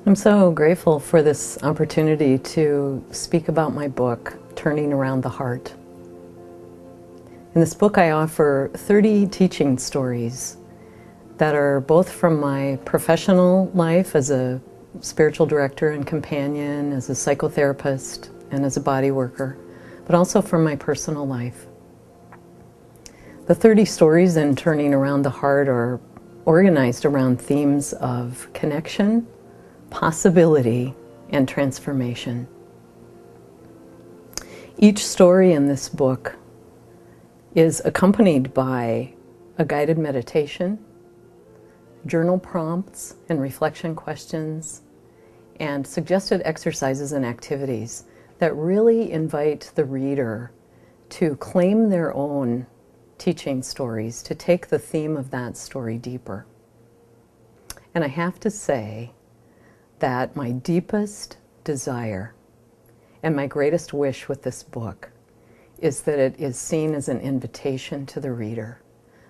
I'm so grateful for this opportunity to speak about my book, Turning Around the Heart. In this book, I offer 30 teaching stories that are both from my professional life as a spiritual director and companion, as a psychotherapist, and as a body worker, but also from my personal life. The 30 stories in Turning Around the Heart are organized around themes of connection, possibility, and transformation. Each story in this book is accompanied by a guided meditation, journal prompts and reflection questions, and suggested exercises and activities that really invite the reader to claim their own teaching stories, to take the theme of that story deeper. And I have to say that my deepest desire and my greatest wish with this book is that it is seen as an invitation to the reader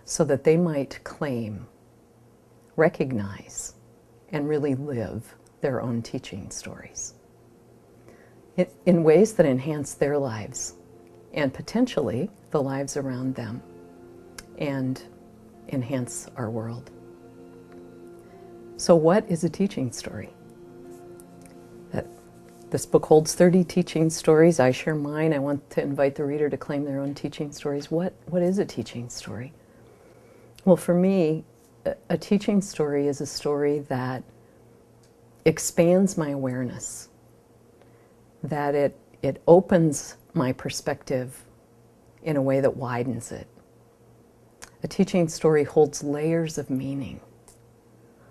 so that they might claim, recognize, and really live their own teaching stories in ways that enhance their lives and potentially the lives around them and enhance our world. So what is a teaching story? This book holds 30 teaching stories. I share mine. I want to invite the reader to claim their own teaching stories. What is a teaching story? Well, for me, a teaching story is a story that expands my awareness, that it opens my perspective in a way that widens it. A teaching story holds layers of meaning,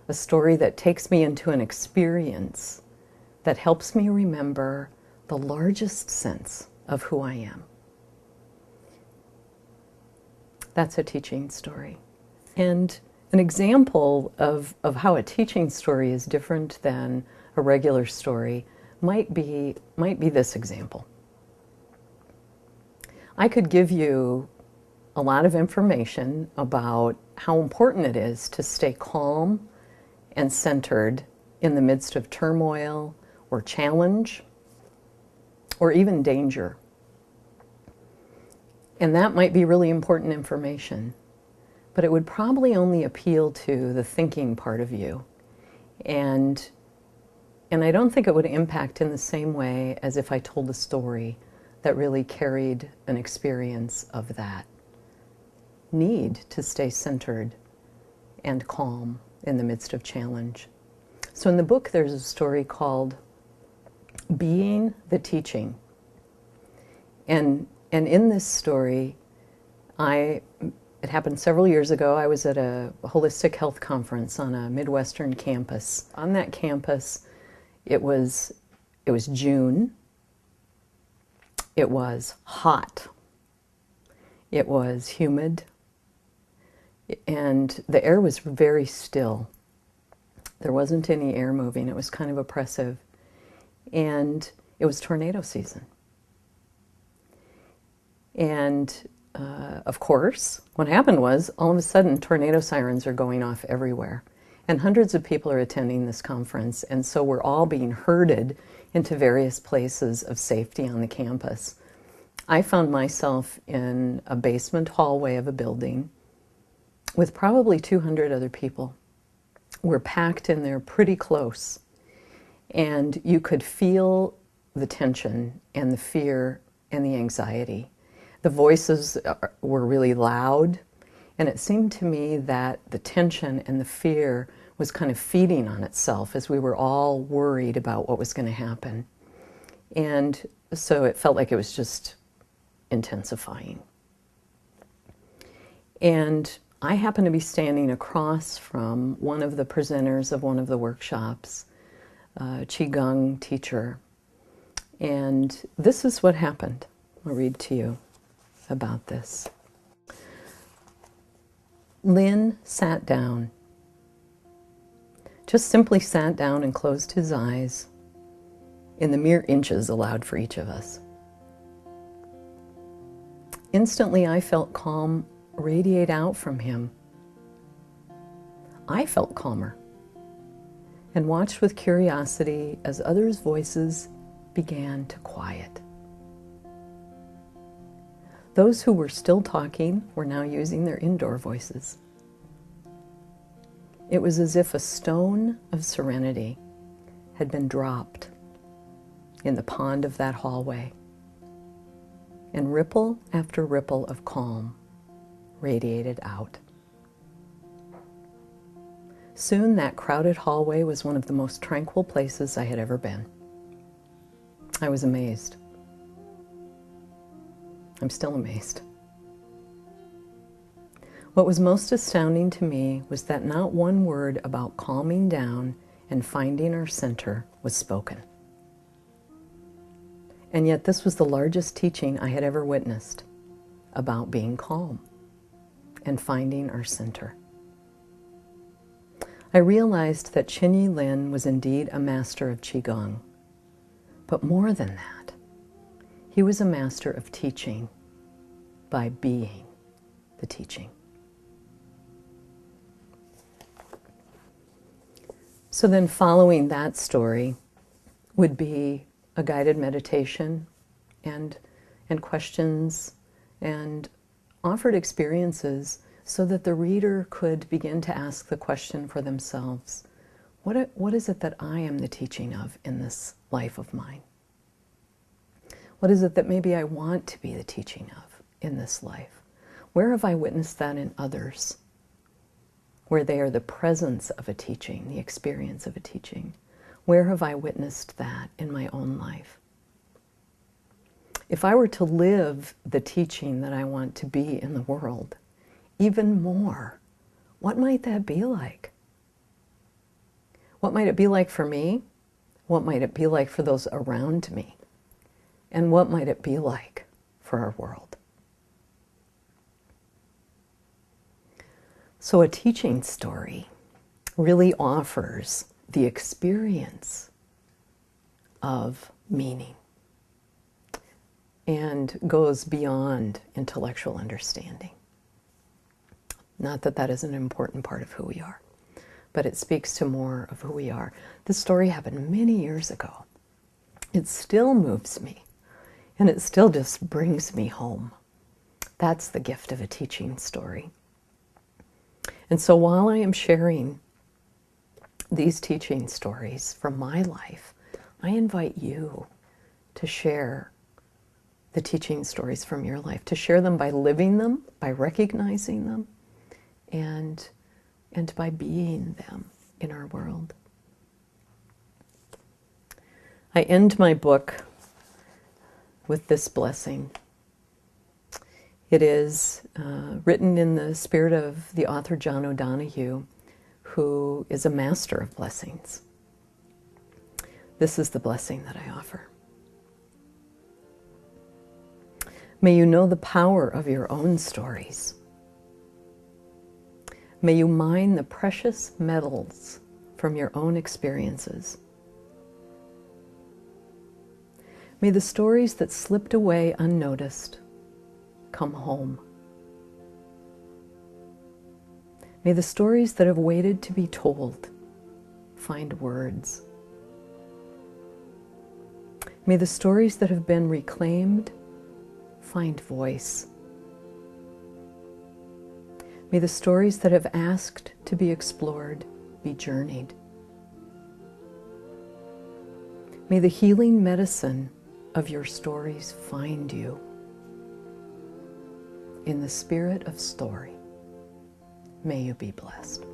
a story that takes me into an experience that helps me remember the largest sense of who I am. That's a teaching story. And an example of how a teaching story is different than a regular story might be this example. I could give you a lot of information about how important it is to stay calm and centered in the midst of turmoil or challenge, or even danger. And that might be really important information, but it would probably only appeal to the thinking part of you. And I don't think it would impact in the same way as if I told a story that really carried an experience of that need to stay centered and calm in the midst of challenge. So in the book, there's a story called Being the Teaching. And in this story, it happened several years ago. I was at a holistic health conference on a Midwestern campus. On that campus, it was June. It was hot. It was humid. And the air was very still. There wasn't any air moving. It was kind of oppressive. And it was tornado season. And of course, what happened was, all of a sudden, tornado sirens are going off everywhere. And hundreds of people are attending this conference. And so we're all being herded into various places of safety on the campus. I found myself in a basement hallway of a building with probably 200 other people. We're packed in there pretty close. And you could feel the tension and the fear and the anxiety. The voices were really loud, and it seemed to me that the tension and the fear was kind of feeding on itself as we were all worried about what was going to happen. And so it felt like it was just intensifying. And I happened to be standing across from one of the presenters of one of the workshops, Qigong teacher. And this is what happened. I'll read to you about this. Lin sat down, just simply sat down and closed his eyes in the mere inches allowed for each of us. Instantly, I felt calm radiate out from him. I felt calmer. and watched with curiosity as others' voices began to quiet. Those who were still talking were now using their indoor voices. It was as if a stone of serenity had been dropped in the pond of that hallway, and ripple after ripple of calm radiated out. Soon that crowded hallway was one of the most tranquil places I had ever been. I was amazed. I'm still amazed. What was most astounding to me was that not one word about calming down and finding our center was spoken. And yet this was the largest teaching I had ever witnessed about being calm and finding our center. I realized that Qin Lin was indeed a master of Qigong, but more than that, he was a master of teaching by being the teaching. So then following that story would be a guided meditation and questions and offered experiences so that the reader could begin to ask the question for themselves, what is it that I am the teaching of in this life of mine? What is it that maybe I want to be the teaching of in this life? Where have I witnessed that in others? Where they are the presence of a teaching, the experience of a teaching. Where have I witnessed that in my own life? If I were to live the teaching that I want to be in the world, even more, what might that be like? What might it be like for me? What might it be like for those around me? And what might it be like for our world? So a teaching story really offers the experience of meaning and goes beyond intellectual understanding. Not that that is an important part of who we are, but it speaks to more of who we are. This story happened many years ago. It still moves me, and it still just brings me home. That's the gift of a teaching story. And so while I am sharing these teaching stories from my life, I invite you to share the teaching stories from your life, to share them by living them, by recognizing them, and by being them in our world. I end my book with this blessing. It is written in the spirit of the author John O'Donohue, who is a master of blessings. This is the blessing that I offer. May you know the power of your own stories. May you mine the precious metals from your own experiences. May the stories that slipped away unnoticed come home. May the stories that have waited to be told find words. May the stories that have been reclaimed find voice. May the stories that have asked to be explored be journeyed. May the healing medicine of your stories find you. In the spirit of story, may you be blessed.